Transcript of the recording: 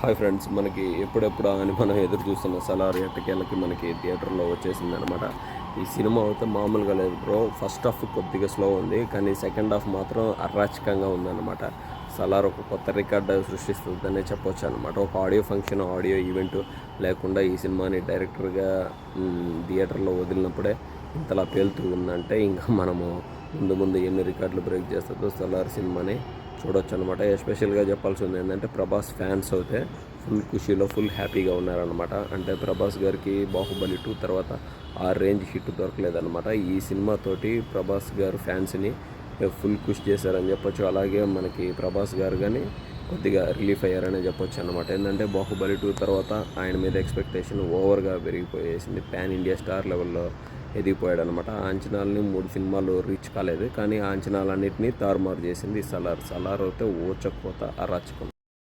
Hi friends, మనకి ఎప్పుడెప్పుడు అని మనం ఎదురు చూస్తున్న సలార్ ఎట్టకేళ్ళకి మనకి థియేటర్లో వచ్చేసింది అనమాట. ఈ సినిమా అయితే మామూలుగా లేదు బ్రో. ఫస్ట్ హాఫ్ కొద్దిగా స్లో ఉంది, కానీ సెకండ్ హాఫ్ మాత్రం అరాచకంగా ఉందన్నమాట. సలార్ ఒక కొత్త రికార్డు సృష్టిస్తుందనే చెప్పొచ్చు అనమాట. ఒక ఆడియో ఫంక్షన్, ఆడియో ఈవెంట్ లేకుండా ఈ సినిమాని డైరెక్టర్గా థియేటర్లో వదిలినప్పుడే ఇంతలా పేలుతూ ఉందంటే ఇంకా మనము ముందు ముందు ఎన్ని రికార్డులు బ్రేక్ చేస్తుందో సలార్ సినిమాని చూడొచ్చు అనమాట. ఎస్పెషల్గా చెప్పాల్సింది ఏంటంటే ప్రభాస్ ఫ్యాన్స్ అయితే ఫుల్ ఖుషీలో ఫుల్ హ్యాపీగా ఉన్నారనమాట. అంటే ప్రభాస్ గారికి బాహుబలి 2 తర్వాత ఆ రేంజ్ హిట్ దొరకలేదనమాట. ఈ సినిమాతోటి ప్రభాస్ గారు ఫ్యాన్స్ని ఫుల్ ఖుషి చేశారని చెప్పొచ్చు. అలాగే మనకి ప్రభాస్ గారు కానీ కొద్దిగా రిలీఫ్ అయ్యారని చెప్పొచ్చు అనమాట. ఏంటంటే బాహుబలి 2 తర్వాత ఆయన మీద ఎక్స్పెక్టేషన్ ఓవర్గా పెరిగిపోయేసింది. పాన్ ఇండియా స్టార్ లెవెల్లో ఎదిగిపోయాడు అనమాట. ఆ అంచనాలని 3 సినిమాలు రీచ్ కాలేదు, కానీ ఆ అంచనాలన్నింటినీ తారుమారు చేసింది సలార్. సలార్ అయితే ఊచకోత అరాచకం.